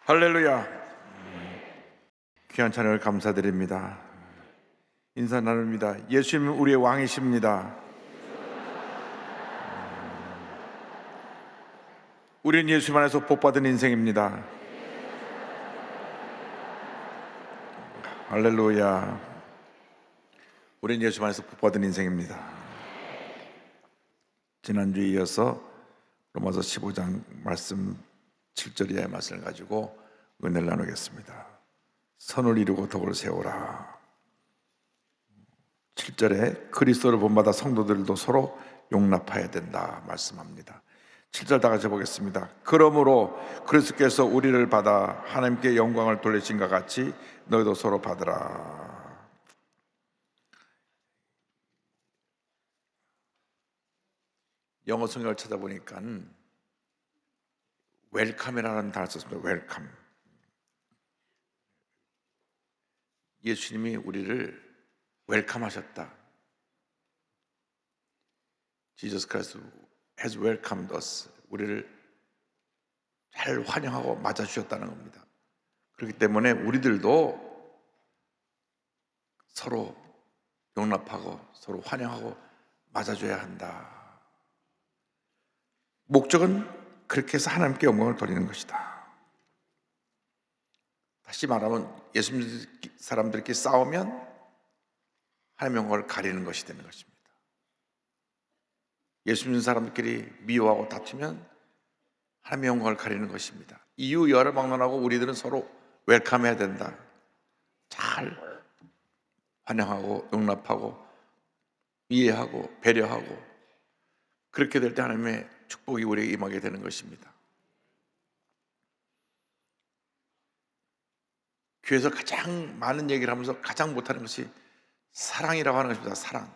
할렐루야. 귀한 찬양을 감사드립니다. 인사 나눕니다. 예수님은 우리의 왕이십니다. 우리는 예수님 안에서 복받은 인생입니다. 할렐루야. 우리는 예수님 안에서 복받은 인생입니다. 지난주에 이어서 로마서 15장 말씀 7절 이하의 말씀을 가지고 은혜를 나누겠습니다. 선을 이루고 덕을 세우라. 7절에 그리스도를 본받아 성도들도 서로 용납해야 된다 말씀합니다. 7절 다 같이 보겠습니다. 그러므로 그리스도께서 우리를 받아 하나님께 영광을 돌리신 것 같이 너희도 서로 받으라. 영어 성경을 찾아보니까 웰컴이라는 단어를 썼습니다. 웰컴. 예수님이 우리를 웰컴하셨다. Jesus Christ has welcomed us. 우리를 잘 환영하고 맞아주셨다는 겁니다. 그렇기 때문에 우리들도 서로 용납하고 서로 환영하고 맞아줘야 한다. 목적은 그렇게 해서 하나님께 영광을 돌리는 것이다. 다시 말하면 예수 믿는 사람들끼리 싸우면 하나님의 영광을 가리는 것이 되는 것입니다. 예수 믿는 사람들끼리 미워하고 다투면 하나님의 영광을 가리는 것입니다. 이유 여러 막론하고 우리들은 서로 웰컴해야 된다. 잘 환영하고 용납하고 이해하고 배려하고 그렇게 될 때 하나님의 축복이 우리에게 임하게 되는 것입니다. 교회에서 가장 많은 얘기를 하면서 가장 못하는 것이 사랑이라고 하는 것입니다. 사랑.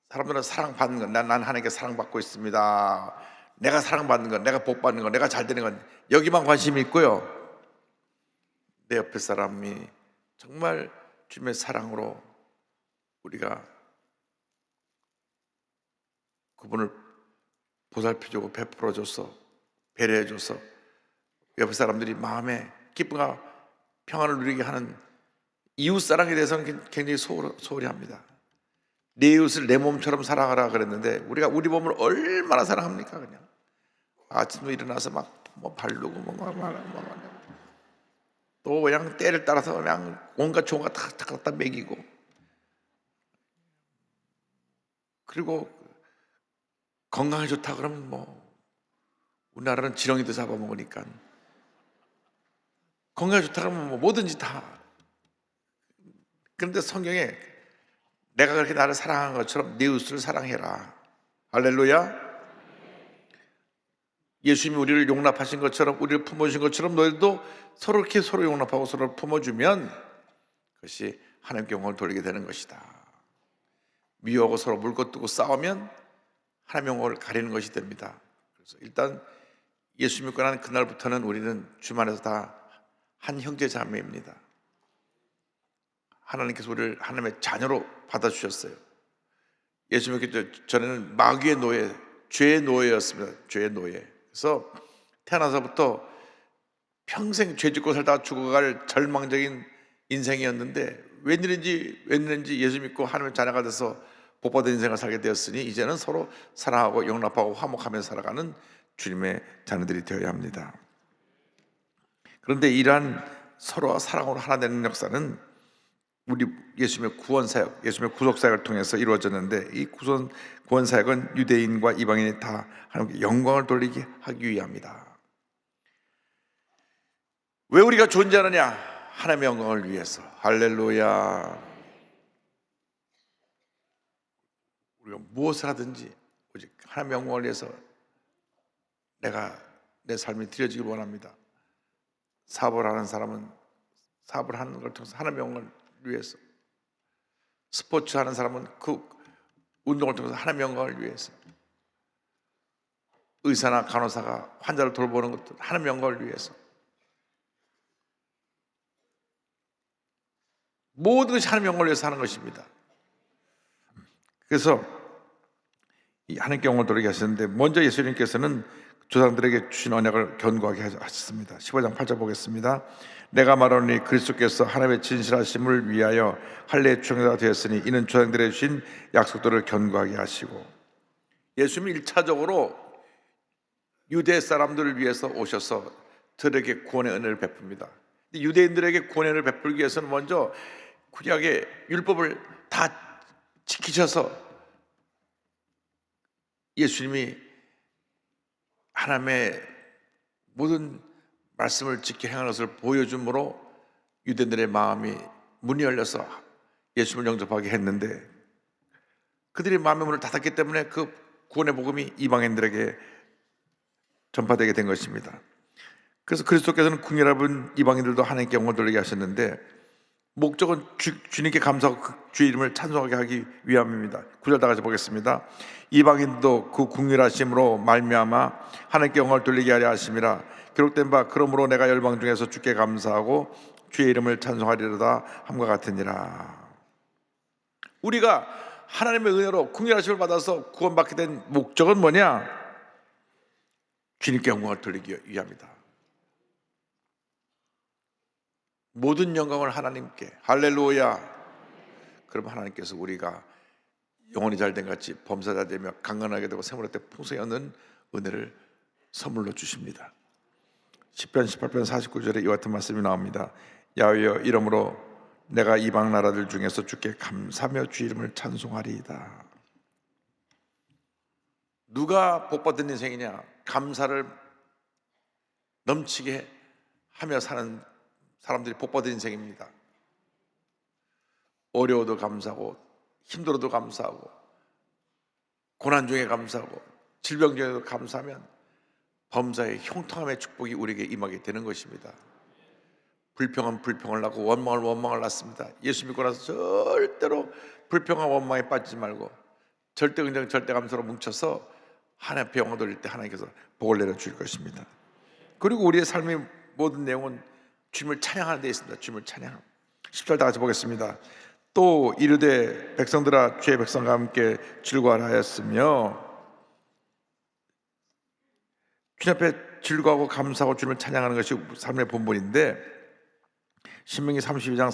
사람들은 사랑받는 건, 난 하나님께 사랑받고 있습니다. 내가 사랑받는 건, 내가 복받는 건, 내가 잘 되는 건 여기만 관심이 있고요. 내 옆에 사람이 정말 주님의 사랑으로 우리가 그분을 보살펴주고 베풀어줘서 배려해줘서 옆에 사람들이 마음에 기쁨과 평안을 누리게 하는 이웃사랑에 대해서는 굉장히 소홀히 합니다. 내 이웃을 내 몸처럼 사랑하라 그랬는데 우리가 우리 몸을 얼마나 사랑합니까? 그냥 아침에 일어나서 막 뭐 바르고 또 그냥 때를 따라서 그냥 온갖 좋은 거 다 갖다 먹이고 그리고 건강에 좋다 그러면 뭐 우리나라는 지렁이도 잡아먹으니까 건강에 좋다 그러면 뭐 뭐든지 다. 그런데 성경에 내가 그렇게 나를 사랑한 것처럼 네 이웃을 사랑해라. 할렐루야. 예수님이 우리를 용납하신 것처럼 우리를 품어주신 것처럼 너희도 서로 이렇게 서로 용납하고 서로 품어주면 그것이 하나님께 영광을 돌리게 되는 것이다. 미워하고 서로 물고 뜨고 싸우면 하나님의 영광을 가리는 것이 됩니다. 그래서 일단 예수 믿고 난 그날부터는 우리는 주만에서 다 한 형제 자매입니다. 하나님께서 우리를 하나님의 자녀로 받아주셨어요. 예수 믿기 전에는 마귀의 노예, 죄의 노예였습니다. 죄의 노예. 그래서 태어나서부터 평생 죄 짓고 살다가 죽어갈 절망적인 인생이었는데 웬일인지 예수 믿고 하나님의 자녀가 돼서 복받은 인생을 살게 되었으니 이제는 서로 사랑하고 용납하고 화목하며 살아가는 주님의 자녀들이 되어야 합니다. 그런데 이러한 서로와 사랑으로 하나 되는 역사는 우리 예수님의 구원사역, 예수님의 구속사역을 통해서 이루어졌는데 이 구원사역은 유대인과 이방인이 다 하나님께 영광을 돌리게 하기 위함이다. 왜 우리가 존재하느냐? 하나님의 영광을 위해서. 할렐루야. 우리가 무엇을 하든지 오직 하나님의 영광을 위해서 내가 내 삶이 드려지길 원합니다. 사업을 하는 사람은 사업을 하는 걸 통해서 하나님의 영광을 위해서, 스포츠 하는 사람은 그 운동을 통해서 하나님의 영광을 위해서, 의사나 간호사가 환자를 돌보는 것도 하나님의 영광을 위해서, 모든 것이 하나님의 영광을 위해서 하는 것입니다. 그래서 이 하나님께 영광을 돌리게 하셨는데 먼저 예수님께서는 조상들에게 주신 언약을 견고하게 하셨습니다. 15장 8절 보겠습니다. 내가 말하노니 그리스도께서 하나님의 진실하심을 위하여 할례의 주체가 되었으니 이는 조상들에게 주신 약속들을 견고하게 하시고, 예수님이 1차적으로 유대 사람들을 위해서 오셔서 저들에게 구원의 은혜를 베풉니다. 유대인들에게 구원의 은혜를 베풀기 위해서는 먼저 구약의 율법을 다 지키셔서 예수님이 하나님의 모든 말씀을 지켜 행하는 것을 보여줌으로 유대인들의 마음이 문이 열려서 예수님을 영접하게 했는데, 그들의 마음의 문을 닫았기 때문에 그 구원의 복음이 이방인들에게 전파되게 된 것입니다. 그래서 그리스도께서는 궁핍한 이방인들도 하나님께 영광을 돌리게 하셨는데, 목적은 주님께 감사하고 그 주의 이름을 찬송하게 하기 위함입니다. 9절 다 같이 보겠습니다. 이방인도 그 궁휼하심으로 말미암아 하나님께 영광을 돌리게 하려 하심이라. 기록된 바 그러므로 내가 열방 중에서 주께 감사하고 주의 이름을 찬송하리로다 함과 같으니라. 우리가 하나님의 은혜로 궁휼하심을 받아서 구원받게 된 목적은 뭐냐? 주님께 영광을 돌리기 위함이다. 모든 영광을 하나님께. 할렐루야. 그럼 하나님께서 우리가 영혼이 잘된 같이 범사자 되며 강건하게 되고 생활할 때 풍성히 얻는 은혜를 선물로 주십니다. 시편 18편 49절에 이와 같은 말씀이 나옵니다. 야훼여 이러므로 내가 이방 나라들 중에서 주께 감사하며 주 이름을 찬송하리이다. 누가 복받은 인생이냐? 감사를 넘치게 하며 사는 사람들이 복받은 인생입니다. 어려워도 감사하고 힘들어도 감사하고 고난 중에 감사하고 질병 중에도 감사하면 범사의 형통함의 축복이 우리에게 임하게 되는 것입니다. 불평은 불평을 낳고 원망은 원망을 낳습니다. 예수 믿고 나서 절대로 불평과 원망에 빠지지 말고 절대 긍정 절대 감사로 뭉쳐서 하나님 앞에 영광 돌릴 때 하나님께서 복을 내려주실 것입니다. 그리고 우리의 삶의 모든 내용은 주님을 찬양하는 데 있습니다. 주님을 찬양. 10절 다 같이 보겠습니다. 또 이르되 백성들아 주의 백성과 함께 즐거워하라 하였으며, 주님 앞에 즐거워하고 감사하고 주님을 찬양하는 것이 삶의 본분인데, 신명기 32장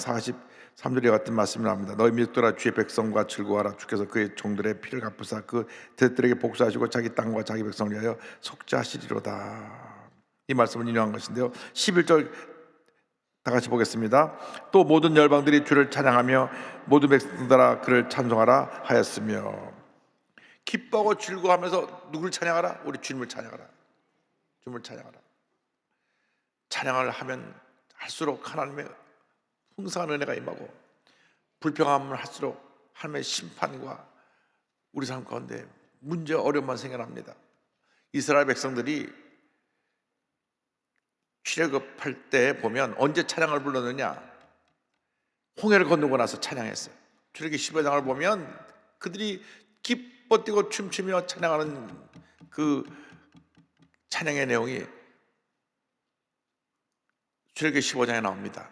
43절에 같은 말씀이 나옵니다. 너희 민족들아 주의 백성과 즐거워하라. 주께서 그의 종들의 피를 갚으사 그 대들에게 복수하시고 자기 땅과 자기 백성을 위하여 속죄하시리로다. 이 말씀을 인용한 것인데요, 11절 다 같이 보겠습니다. 또 모든 열방들이 주를 찬양하며 모든 백성들아 그를 찬송하라 하였으며. 기뻐하고 즐거워하면서 누구를 찬양하라? 우리 주님을 찬양하라. 주님을 찬양하라. 찬양을 하면 할수록 하나님의 풍성한 은혜가 임하고, 불평함을 할수록 하나님의 심판과 우리 삶 가운데 문제 어려움만 생겨납니다. 이스라엘 백성들이 출애굽할 때 보면 언제 찬양을 불렀느냐? 홍해를 건너고 나서 찬양했어요. 출애굽기 15장을 보면 그들이 기뻐 뛰고 춤추며 찬양하는 그 찬양의 내용이 출애굽기 15장에 나옵니다.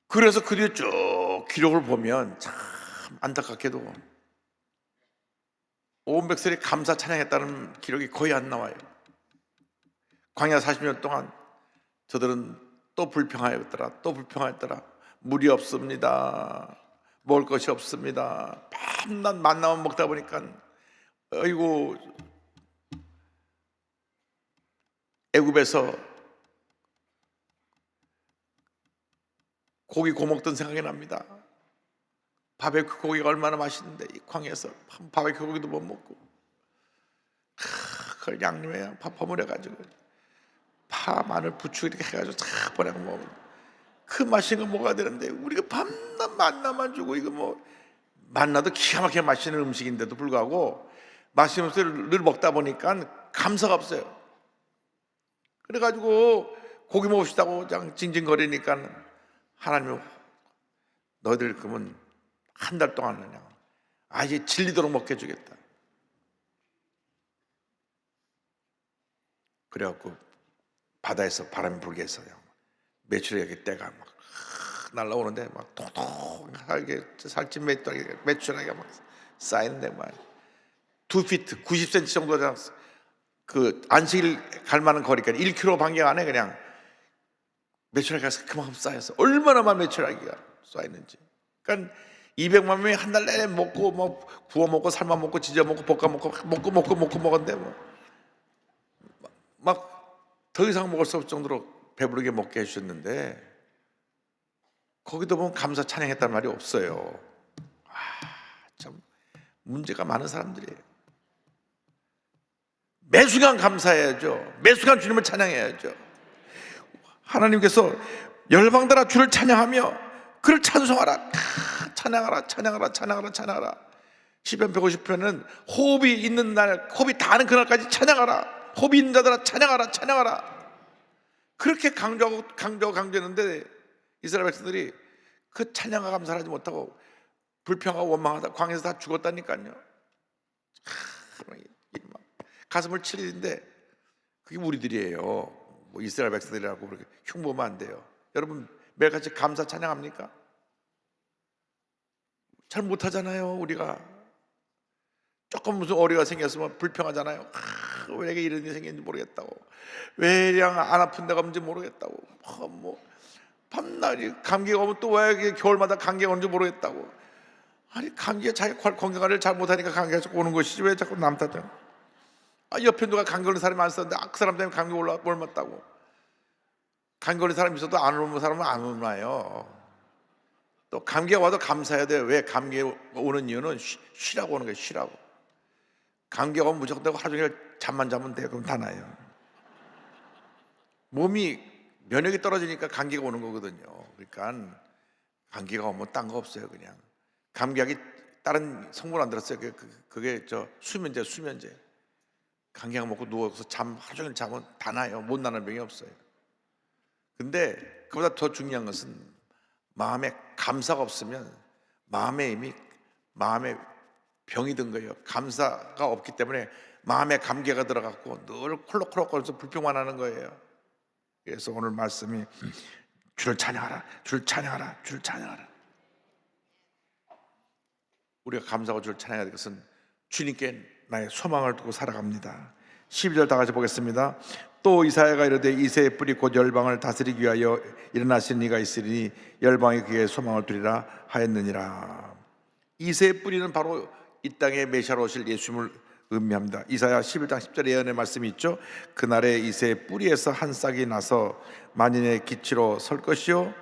그래서 그 뒤에 쭉 기록을 보면 참 안타깝게도 온 백성이 감사 찬양했다는 기록이 거의 안 나와요. 광야 40년 동안 저들은 또 불평하였더라, 또 불평하였더라. 물이 없습니다. 먹을 것이 없습니다. 밤낮 만나만 먹다 보니까 아이고, 애굽에서 고기 구워 먹던 생각이 납니다. 바베큐 고기가 얼마나 맛있는데 이 광야에서 바베큐 고기도 못 먹고, 그걸 양념에 밥 버무려가지고 파, 마늘, 부추 이렇게 해가지고 쫙 버려 먹으면 그 맛있는 거 먹어야 되는데, 우리가 밤낮 만나만 주고, 이거 뭐 만나도 기가 막히게 맛있는 음식인데도 불구하고 맛있는 음식을 늘 먹다 보니까 감사가 없어요. 그래가지고 고기 먹고 싶다고 그냥 징징거리니까 하나님이 너희들 그러면 한 달 동안 그냥 아예 질리도록 먹게 해주겠다. 그래갖고 바다에서 바람이 불게 해서요, 메추라기 떼가 막 날라오는데 막 통통하게 살찐 메추라기가 막 쌓이는데 말, 2피트 90cm 정도 되는 그 안식일 갈 만한 거리까 1km 반경 안에 그냥 메추라기가 그만큼 쌓여서 얼마나 많은 메추라기가 쌓였는지. 그러니까 200만 명이 한 달 내내 먹고 뭐 구워 먹고 삶아 먹고 지져 먹고 볶아 먹고 먹었는데 뭐 막 더 이상 먹을 수 없을 정도로 배부르게 먹게 해주셨는데 거기도 보면 감사 찬양했다는 말이 없어요. 참 문제가 많은 사람들이에요. 매 순간 감사해야죠. 매 순간 주님을 찬양해야죠. 하나님께서 열방들아 주를 찬양하며 그를 찬송하라. 찬양하라 찬양하라 찬양하라 찬양하라. 시편 150편은 호흡이 있는 날, 호흡이 닿는 그날까지 찬양하라. 호흡이 있는 자들아 찬양하라 찬양하라. 그렇게 강조했는데 이스라엘 백성들이 그 찬양과 감사를 하지 못하고 불평하고 원망하다 광야에서 다 죽었다니까요. 가슴을 칠 일인데 그게 우리들이에요. 뭐 이스라엘 백성들이라고 그렇게 흉보면 안 돼요. 여러분 매일같이 감사 찬양합니까? 잘 못하잖아요. 우리가 조금 무슨 어려가 생겼으면 불평하잖아요. 왜 내게 이런 일이 생겼는지 모르겠다고, 왜 그냥 안 아픈 데가 없는지 모르겠다고, 뭐 밤낮이 감기가 오면 또 왜 겨울마다 감기가 오는지 모르겠다고. 아니 감기가 자기 건강을 잘 못하니까 감기가 자꾸 오는 것이지 왜 자꾸 남 탓해? 옆에 누가 감기 걸린 사람이 안 있었는데 그 사람 때문에 감기 올랐다고. 감기 걸린 사람이 있어도 안 오는 사람은 안 오나요? 또 감기가 와도 감사해야 돼요. 왜 감기 오는 이유는 쉬라고 오는 거예요. 쉬라고. 감기가 오면 무조건 되고 하루 종일 잠만 자면 돼요. 그럼 다 나요. 몸이 면역이 떨어지니까 감기가 오는 거거든요. 그러니까 감기가 오면 딴 거 없어요. 그냥 감기약이 다른 성분 안 들었어요. 그게 수면제. 감기약 먹고 누워서 하루 종일 자면 다 나요. 못 나는 병이 없어요. 근데 그보다 더 중요한 것은 마음에 감사가 없으면 마음에 병이 든 거예요. 감사가 없기 때문에 마음에 감기가 들어갔고 늘 콜록콜록거려서 불평만 하는 거예요. 그래서 오늘 말씀이 주를 찬양하라, 주를 찬양하라, 주를 찬양하라. 우리가 감사하고 주를 찬양해야 될 것은 주님께 나의 소망을 두고 살아갑니다. 12절 다 같이 보겠습니다. 또 이사야가 이르되 이새의 뿌리 곧 열방을 다스리기 위하여 일어나신 이가 있으리니 열방이 그의 소망을 두리라 하였느니라. 이새의 뿌리는 바로 이 땅에 메시아로 오실 예수님을 의미합니다. 이사야 11장 10절에 예언의 말씀이 있죠. 그날에 이새의 뿌리에서 한 싹이 나서 만인의 기치로 설 것이요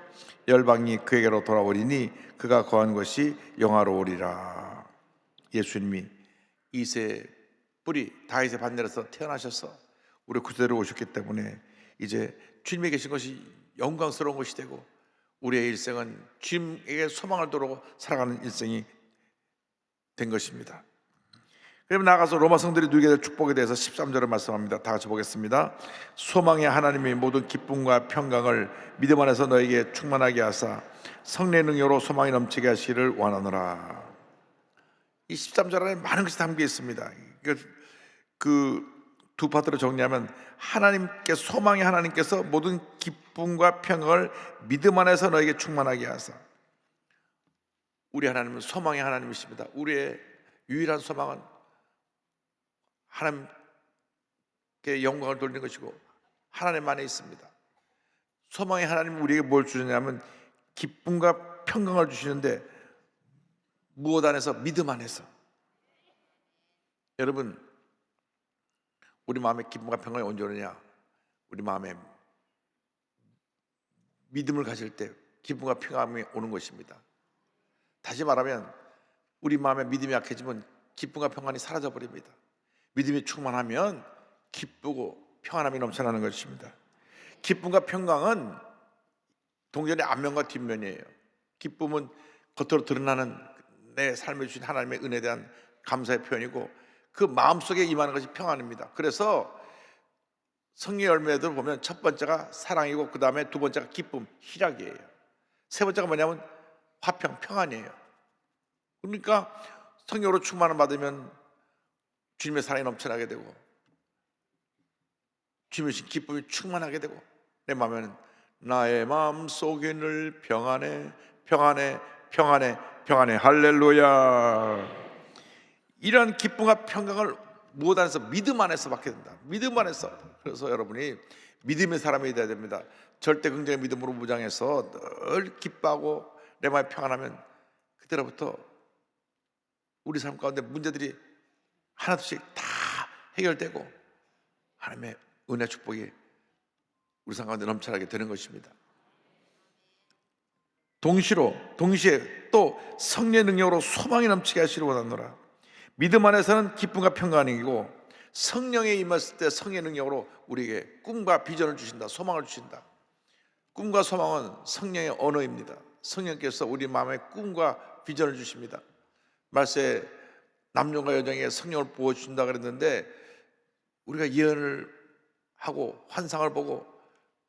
열방이 그에게로 돌아오리니 그가 거한 것이 영화로우리라. 예수님이 이새의 뿌리 다윗의 반열에서 태어나셔서 우리 구세로 오셨기 때문에 이제 주님에 계신 것이 영광스러운 것이 되고 우리의 일생은 주님에게 소망을 두고 살아가는 일생이 된 것입니다. 그럼 나가서 로마 성들이 누리게 될 축복에 대해서 13절을 말씀합니다. 다 같이 보겠습니다. 소망의 하나님이 모든 기쁨과 평강을 믿음 안에서 너에게 충만하게 하사 성령의 능력으로 소망이 넘치게 하시기를 원하노라. 이 13절 안에 많은 것이 담겨 있습니다. 그 두 파트로 정리하면 소망의 하나님께서 모든 기쁨과 평강을 믿음 안에서 너에게 충만하게 하사. 우리 하나님은 소망의 하나님이십니다. 우리의 유일한 소망은 하나님께 영광을 돌리는 것이고 하나님 안에 있습니다. 소망의 하나님은 우리에게 뭘 주느냐면 기쁨과 평강을 주시는데 무엇 안에서? 믿음 안에서. 여러분 우리 마음에 기쁨과 평강이 언제 오느냐? 우리 마음에 믿음을 가질 때 기쁨과 평강이 오는 것입니다. 다시 말하면 우리 마음에 믿음이 약해지면 기쁨과 평안이 사라져 버립니다. 믿음이 충만하면 기쁘고 평안함이 넘쳐나는 것입니다. 기쁨과 평강은 동전의 앞면과 뒷면이에요. 기쁨은 겉으로 드러나는 내 삶에 주신 하나님의 은혜에 대한 감사의 표현이고 그 마음속에 임하는 것이 평안입니다. 그래서 성령 열매들 보면 첫 번째가 사랑이고 그 다음에 두 번째가 기쁨, 희락이에요. 세 번째가 뭐냐면 화평, 평안이에요. 그러니까 성령으로 충만을 받으면 주님의 사랑이 넘쳐나게 되고 주님의 기쁨이 충만하게 되고 내 마음에는 나의 마음 속에 늘 평안해, 평안해, 평안해, 평안해. 할렐루야. 이러한 기쁨과 평강을 무엇 안에서? 믿음 안에서 받게 된다. 믿음 안에서. 그래서 여러분이 믿음의 사람이 돼야 됩니다. 절대 긍정의 믿음으로 무장해서 늘 기뻐하고 내 마음이 평안하면 그때로부터 우리 삶 가운데 문제들이 하나둘씩 다 해결되고 하나님의 은혜 축복이 우리 삶 가운데 넘쳐나게 되는 것입니다. 동시에 또 성령의 능력으로 소망이 넘치게 하시려 원하노라. 믿음 안에서는 기쁨과 평강이고 성령에 임했을 때 성령의 능력으로 우리에게 꿈과 비전을 주신다. 소망을 주신다. 꿈과 소망은 성령의 언어입니다. 성령께서 우리 마음에 꿈과 비전을 주십니다. 말세에 남녀가 여정에게 성령을 부어주신다 그랬는데 우리가 예언을 하고 환상을 보고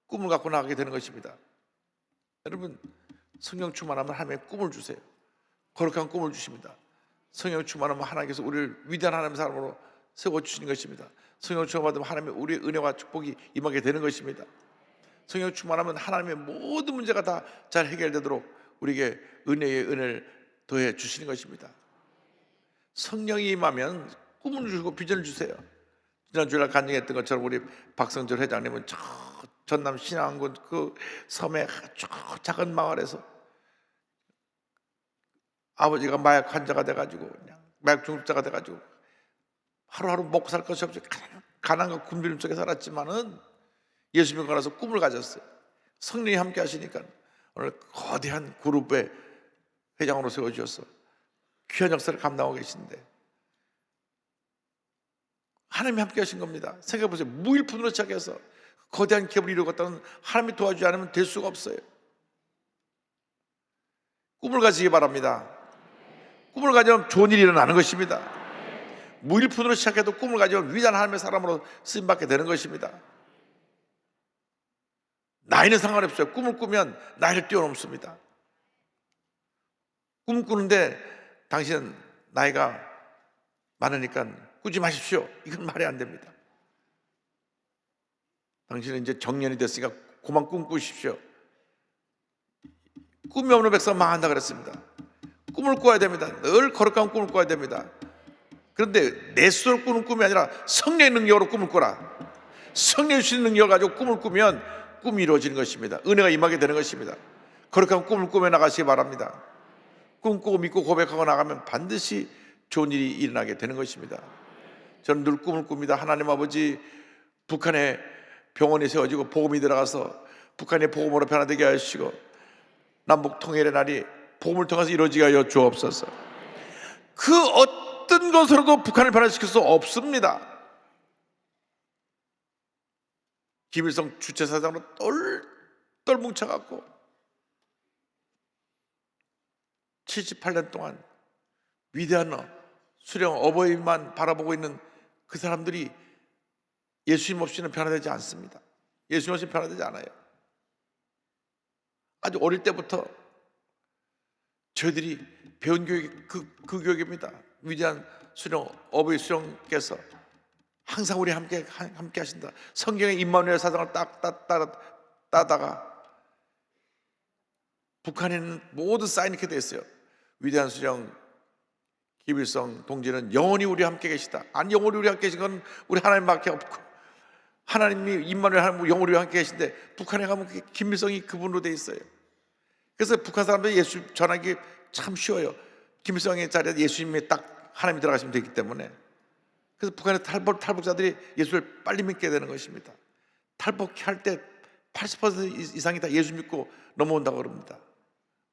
꿈을 갖고 나가게 되는 것입니다. 여러분, 성령 충만하면 하나님의 꿈을 주세요. 거룩한 꿈을 주십니다. 성령 충만하면 하나님께서 우리를 위대한 하나님의 사람으로 세워주시는 것입니다. 성령 충만하면 하나님의 우리의 은혜와 축복이 임하게 되는 것입니다. 성령 충만하면 하나님의 모든 문제가 다 잘 해결되도록 우리에게 은혜의 은혜를 더해 주시는 것입니다. 성령이 임하면 꿈을 주시고 비전을 주세요. 지난 주일날 간증했던 것처럼 우리 박성철 회장님은 저 전남 신안군 그 섬의 아주 작은 마을에서 아버지가 마약 환자가 돼가지고 그냥 마약 중독자가 돼가지고 하루하루 먹고 살 것이 없이 가난과 굶주림 속에 살았지만은 예수 믿고 나서 꿈을 가졌어요. 성령이 함께 하시니까 오늘 거대한 그룹의 회장으로 세워주셔서 귀한 역사를 감당하고 계신데 하나님이 함께 하신 겁니다. 생각해보세요. 무일푼으로 시작해서 거대한 기업을 이루었다는 하나님이 도와주지 않으면 될 수가 없어요. 꿈을 가지기 바랍니다. 꿈을 가지면 좋은 일이 일어나는 것입니다. 무일푼으로 시작해도 꿈을 가지면 위대한 하나님의 사람으로 쓰임받게 되는 것입니다. 나이는 상관없어요. 꿈을 꾸면 나이를 뛰어넘습니다. 꿈을 꾸는데 당신은 나이가 많으니까 꾸지 마십시오. 이건 말이 안 됩니다. 당신은 이제 정년이 됐으니까 그만 꿈꾸십시오. 꿈이 없는 백성 망한다 그랬습니다. 꿈을 꿔야 됩니다. 늘 거룩한 꿈을 꿔야 됩니다. 그런데 내 스스로 꾸는 꿈이 아니라 성령의 능력으로 꿈을 꿔라. 성령의 주시는 능력을 가지고 꿈을 꾸면 꿈이 이루어지는 것입니다. 은혜가 임하게 되는 것입니다. 거룩한 꿈을 꾸며 나가시기 바랍니다. 꿈꾸고 믿고 고백하고 나가면 반드시 좋은 일이 일어나게 되는 것입니다. 저는 늘 꿈을 꿉니다. 하나님 아버지, 북한에 병원이 세워지고 복음이 들어가서 북한의 복음으로 변화되게 하시고 남북 통일의 날이 복음을 통해서 이루어지게 하여 주옵소서. 그 어떤 것으로도 북한을 변화시킬 수 없습니다. 김일성 주체사장으로 똘똘 뭉쳐갖고 78년 동안 위대한 수령 어버이만 바라보고 있는 그 사람들이 예수님 없이는 변화되지 않습니다. 예수님 없이는 변화되지 않아요. 아주 어릴 때부터 저희들이 배운 교육이 그 교육입니다. 위대한 수령 어버이 수령께서 항상 우리 함께 하신다. 성경의 임마누엘 사상을 딱 따다가 북한에는 모두 사인이렇게 되어 있어요. 위대한 수령 김일성 동지는 영원히 우리 함께 계시다. 아니, 영원히 우리 함께 계신 건 우리 하나님밖에 없고 하나님이 임마누엘 하나님 영원히 우리 함께 계신데 북한에 가면 김일성이 그분으로 되어 있어요. 그래서 북한 사람들이 예수 전하기 참 쉬워요. 김일성의 자리에 예수님이 딱 하나님이 들어가시면 되기 때문에. 그래서 북한의 탈북자들이 예수를 빨리 믿게 되는 것입니다. 탈북할 때 80% 이상이 다 예수 믿고 넘어온다고 그럽니다.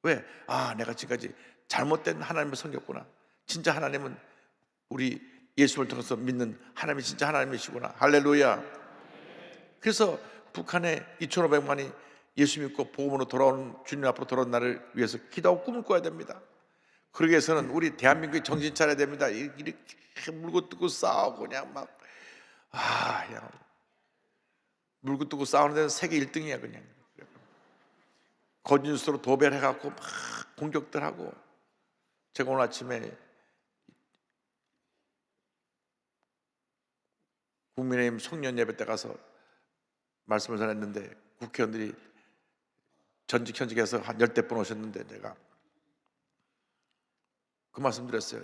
왜? 아, 내가 지금까지 잘못된 하나님을 섬겼구나. 진짜 하나님은 우리 예수를 통해서 믿는 하나님이 진짜 하나님이시구나. 할렐루야. 그래서 북한의 2,500만이 예수 믿고 복음으로 돌아오는 주님 앞으로 돌아온 날을 위해서 기도하고 꿈을 꿔야 됩니다. 그러기 위해서는 우리 대한민국이 정신 차려야 됩니다. 이렇게 물고 뜯고 싸우고 그냥 막 그냥 물고 뜯고 싸우는 데는 세계 1등이야 그냥. 거짓 뉴스로 도배를 해갖고 막 공격들 하고. 제가 오늘 아침에 국민의힘 송년 예배 때 가서 말씀을 전했는데 국회의원들이 전직 현직에서 한 10대 분 오셨는데 내가 그 말씀 드렸어요.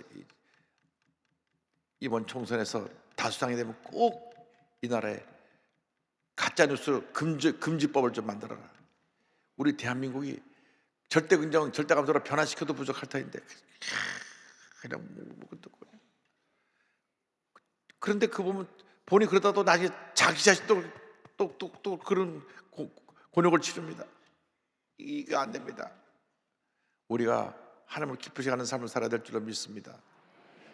이번 총선에서 다수당이 되면 꼭 이 나라에 가짜뉴스 금지법을 좀 만들어라. 우리 대한민국이 절대 긍정, 절대 감소로 변화시켜도 부족할 터인데 그냥 뭐 듣고. 그런데 그 보면 보니 그러다 또 나중에 자기 자신도 또 그런 곤욕을 치릅니다. 이거 안 됩니다. 우리가 하나님을 기쁘시게 하는 삶을 살아야 될 줄로 믿습니다.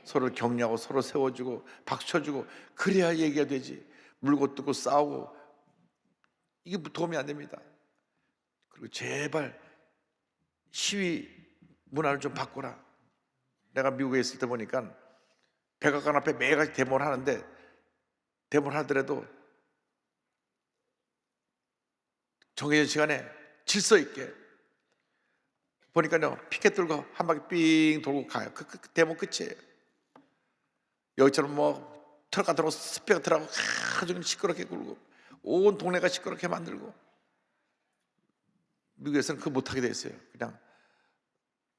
서로를 격려하고 서로 세워주고 박수 쳐주고 그래야 얘기가 되지. 물고 뜯고 싸우고 이게 도움이 안 됩니다. 그리고 제발 시위 문화를 좀 바꾸라. 내가 미국에 있을 때 보니까 백악관 앞에 매일같이 데모를 하는데 데모를 하더라도 정해진 시간에 질서 있게 보니까요 피켓 들고 한 바퀴 삥 돌고 가요. 그 데모 끝이에요. 여기처럼 뭐 트럭 같은 거 스피커 트럭하고 아주 시끄럽게 굴고 온 동네가 시끄럽게 만들고 미국에서는 그거 못하게 돼 있어요. 그냥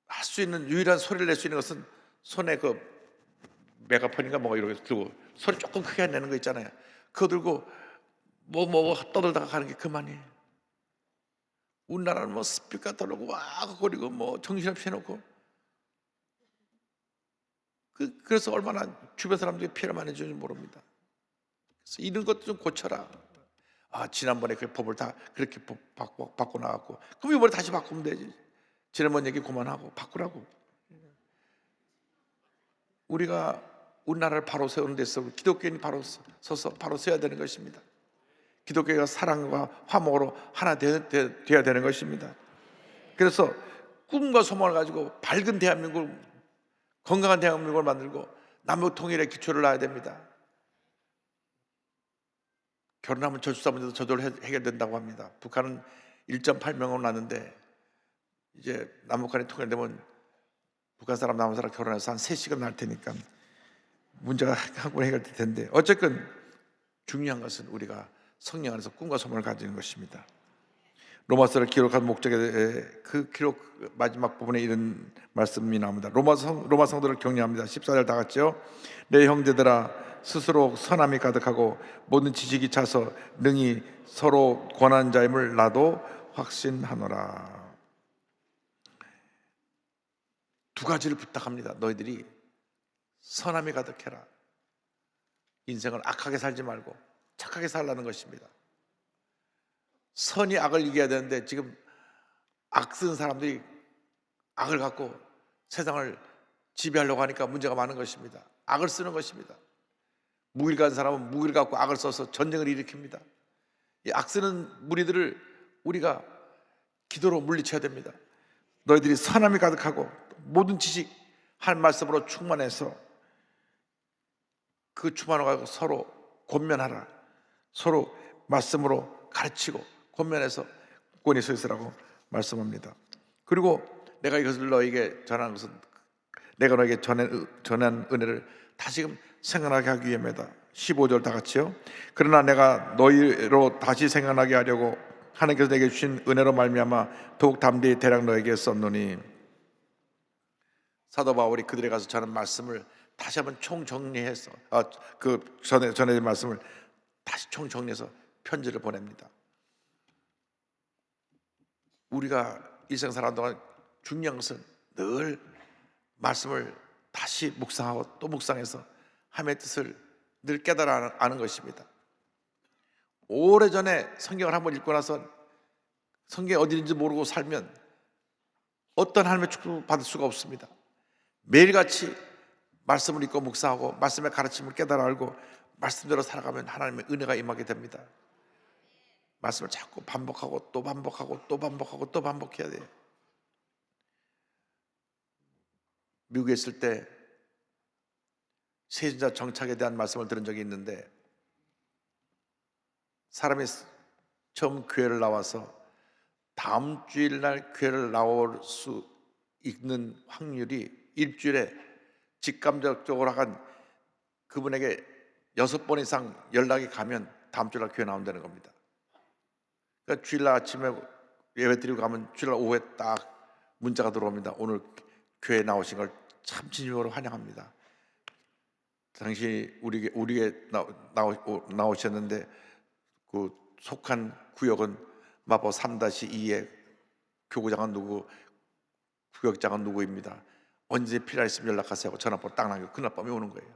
할 수 있는 유일한 소리를 낼 수 있는 것은 손에 그 메가폰인가 뭐가 이렇게 들고 소리 조금 크게 내는 거 있잖아요. 그거 들고 뭐 떠들다가 가는 게 그만이에요. 우리나라는 뭐 스피커 떠들고 와 거리고 뭐 정신없이 해놓고 그래서 얼마나 주변 사람들이 피해를 많이 주는지 모릅니다. 그래서 이런 것도 좀 고쳐라. 지난번에 그 법을 다 그렇게 바꿔 나갔고 그럼 이번에 다시 바꾸면 되지. 지난번 얘기 그만하고 바꾸라고. 우리가 우리나라를 바로 세우는 데서 기독교인이 바로 서서 바로 세워야 되는 것입니다. 기독교가 사랑과 화목으로 하나 되어야 되는 것입니다. 그래서 꿈과 소망을 가지고 밝은 대한민국, 건강한 대한민국을 만들고 남북 통일의 기초를 놔야 됩니다. 결혼하면 저출산 문제도 저절로 해결된다고 합니다. 북한은 1.8명으로 났는데 이제 남북 간이 통일되면 북한 사람 남한 사람 결혼해서 한 3시간 날 테니까 문제가 한꺼번에 해결될 텐데 어쨌든 중요한 것은 우리가 성령 안에서 꿈과 소망을 가지는 것입니다. 로마서를 기록한 목적에 그 기록 마지막 부분에 이런 말씀이 나옵니다. 로마 성도를 격려합니다. 14절 다 같이요. 내 형제들아 스스로 선함이 가득하고 모든 지식이 차서 능히 서로 권한 자임을 나도 확신하노라. 두 가지를 부탁합니다. 너희들이 선함이 가득해라. 인생을 악하게 살지 말고 착하게 살라는 것입니다. 선이 악을 이겨야 되는데 지금 악 쓰는 사람들이 악을 갖고 세상을 지배하려고 하니까 문제가 많은 것입니다. 악을 쓰는 것입니다. 무기를 가진 사람은 무기를 갖고 악을 써서 전쟁을 일으킵니다. 이 악 쓰는 무리들을 우리가 기도로 물리쳐야 됩니다. 너희들이 선함이 가득하고 모든 지식 할 말씀으로 충만해서 그 충만을 가지고 서로 권면하라. 서로 말씀으로 가르치고 권면해서 권위 서 있으라고 말씀합니다. 그리고 내가 이것을 너에게 전하는 것은 내가 너에게 전한 은혜를 다시금 생각나게 하기 위함이다. 15절 다 같이요. 그러나 내가 너희로 다시 생각나게 하려고 하나님께서 내게 주신 은혜로 말미암아 더욱 담대히 대략 너에게 썼노니. 사도 바울이 그들에 가서 전한 말씀을 다시 한번 총정리해서 그 전에 말씀을 다시 총정리해서 편지를 보냅니다. 우리가 일생 살아가는 동안 중요한 것은 늘 말씀을 다시 묵상하고 또 묵상해서 하나님의 뜻을 늘 깨달아 아는 것입니다. 오래전에 성경을 한번 읽고 나서 성경이 어디 있는지 모르고 살면 어떤 하나님의 축복을 받을 수가 없습니다. 매일같이 말씀을 읽고 묵상하고 말씀의 가르침을 깨달아 알고 말씀대로 살아가면 하나님의 은혜가 임하게 됩니다. 말씀을 자꾸 반복하고 또 반복하고 또 반복하고 또 반복해야 돼요. 미국에 있을 때 세신자 정착에 대한 말씀을 들은 적이 있는데 사람이 처음 교회를 나와서 다음 주일날 교회를 나올 수 있는 확률이 일주일에 직감적으로 한 그분에게 6번 이상 연락이 가면 다음 주일날 교회 나온다는 겁니다. 그러니까 주일날 아침에 예배 드리고 가면 주일날 오후에 딱 문자가 들어옵니다. 오늘 교회 나오신 걸 참 진심으로 환영합니다. 당시 우리에 나오셨는데 그 속한 구역은 마포 3-2에 교구장은 누구, 구역장은 누구입니다. 언제 필요하시면 연락하세요 하고 전화번호 딱 남기고 그날 밤에 오는 거예요.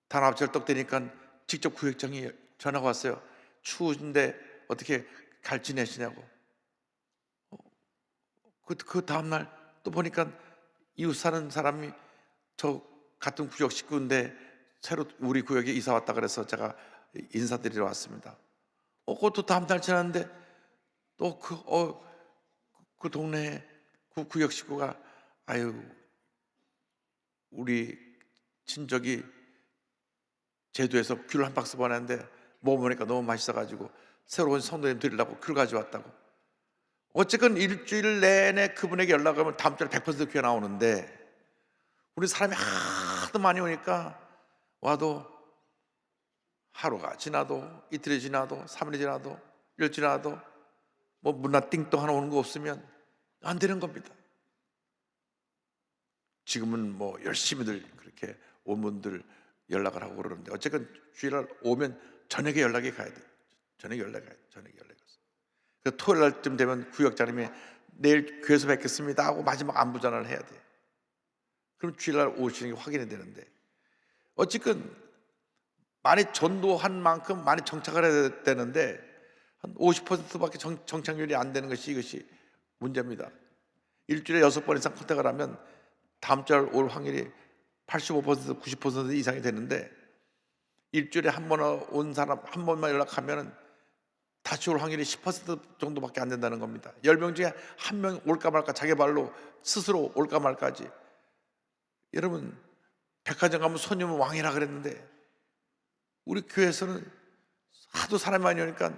단합철떡 되니까 직접 구역장이 전화가 왔어요. 추운데 어떻게 잘 지내시냐고. 그 다음날 또 보니까 이웃 사는 사람이 저 같은 구역 식구인데 새로 우리 구역에 이사 왔다 그래서 제가 인사드리러 왔습니다. 그것도 다음날 지났는데 또 그 동네에 그 구역 식구가 아유 우리 친척이 제주에서 귤 한 박스 보냈는데 먹어보니까 너무 맛있어가지고 새로운 성도님 드리려고 귤 가져왔다고. 어쨌건 일주일 내내 그분에게 연락하면 다음 주에 100% 귀에 나오는데 우리 사람이 하도 많이 오니까 와도 하루가 지나도 이틀이 지나도 3일이 지나도 일 지나도 뭐 문화 띵동 하나 오는 거 없으면 안 되는 겁니다. 지금은 뭐 열심히들 그렇게 온 분들 연락을 하고 그러는데 어쨌건 주일날 오면 저녁에 연락이 가야 돼요. 저녁에 연락이 가야 돼요. 저녁에 연락이 가서. 그래서 토요일 날쯤 되면 구역장님이 내일 교회에서 뵙겠습니다 하고 마지막 안부 전화를 해야 돼요. 그럼 주일날 오시는 게 확인이 되는데 어쨌건 많이 전도한 만큼 많이 정착을 해야 되는데 한 50%밖에 정착률이 안 되는 것이 이것이 문제입니다. 일주일에 6번 이상 컨택을 하면 다음 주에 올 확률이 85% 90% 이상이 되는데 일주일에 한 번 온 사람 한 번만 연락하면 다시 올 확률이 10% 정도밖에 안 된다는 겁니다. 10명 중에 한 명 올까 말까 자기 발로 스스로 올까 말까지. 여러분 백화점 가면 손님은 왕이라 그랬는데 우리 교회에서는 하도 사람이 많이 오니까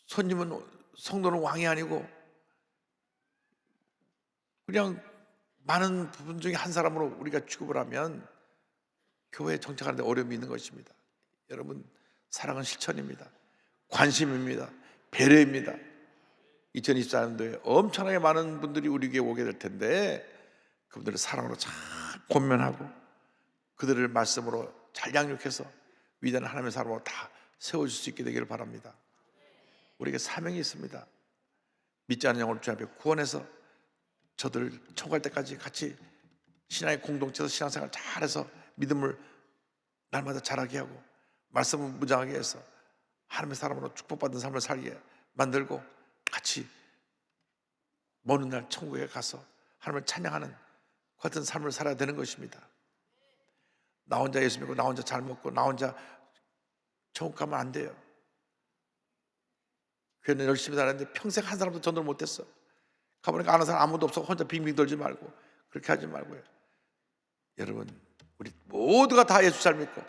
성도는 왕이 아니고 그냥 많은 부분 중에 한 사람으로 우리가 취급을 하면 교회에 정착하는 데 어려움이 있는 것입니다. 여러분 사랑은 실천입니다. 관심입니다. 배려입니다. 2024년도에 엄청나게 많은 분들이 우리 교회에 오게 될 텐데 그분들을 사랑으로 잘 권면하고 그들을 말씀으로 잘 양육해서 위대한 하나님의 사람으로 다 세워줄 수 있게 되기를 바랍니다. 우리에게 사명이 있습니다. 믿지 않는 영혼을 주 앞에 구원해서 저들 천국 갈 때까지 같이 신앙의 공동체에서 신앙생활 잘해서 믿음을 날마다 자라게 하고 말씀을 무장하게 해서 하나님의 사람으로 축복받은 삶을 살게 만들고 같이 먼 훗날 천국에 가서 하나님을 찬양하는 같은 삶을 살아야 되는 것입니다. 나 혼자 예수 믿고 나 혼자 잘 먹고 나 혼자 천국 가면 안 돼요. 교회는 열심히 다녔는데 평생 한 사람도 전도를 못했어. 가보니까 아는 사람 아무도 없어. 혼자 빙빙 돌지 말고 그렇게 하지 말고요. 여러분 우리 모두가 다 예수 잘 믿고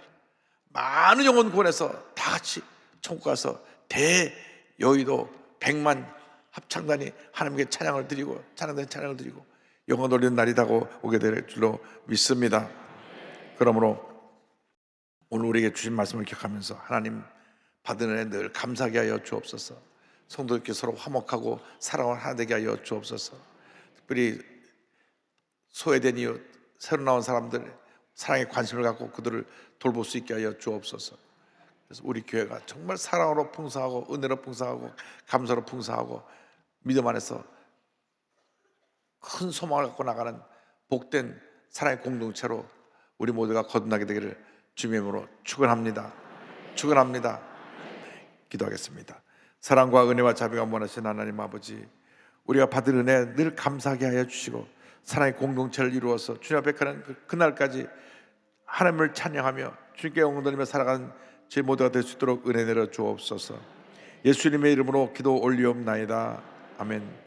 많은 영혼 구원해서 다 같이 천국 가서 대여의도 100만 합창단이 하나님께 찬양을 드리고 찬양을 드리고 영광 돌리는 날이라고 오게 될 줄로 믿습니다. 그러므로 오늘 우리에게 주신 말씀을 기억하면서 하나님 받은 은혜 늘 감사하게 하여 주옵소서. 성도들께 서로 화목하고 사랑을 하나 되게 하여 주옵소서. 특별히 소외된 이웃, 새로 나온 사람들 사랑에 관심을 갖고 그들을 돌볼 수 있게 하여 주옵소서. 그래서 우리 교회가 정말 사랑으로 풍성하고 은혜로 풍성하고 감사로 풍성하고 믿음 안에서 큰 소망을 갖고 나가는 복된 사랑의 공동체로 우리 모두가 거듭나게 되기를 주님의 이름으로 축원합니다. 축원합니다. 기도하겠습니다. 사랑과 은혜와 자비가 원하신 하나님 아버지, 우리가 받은 은혜 늘 감사하게 하여 주시고 사랑의 공동체를 이루어서 주님 앞에 가는 그날까지 하나님을 찬양하며 주님께 영광 돌리며 살아가는 제 모두가 될 수 있도록 은혜 내려 주옵소서. 예수님의 이름으로 기도 올리옵나이다. 아멘.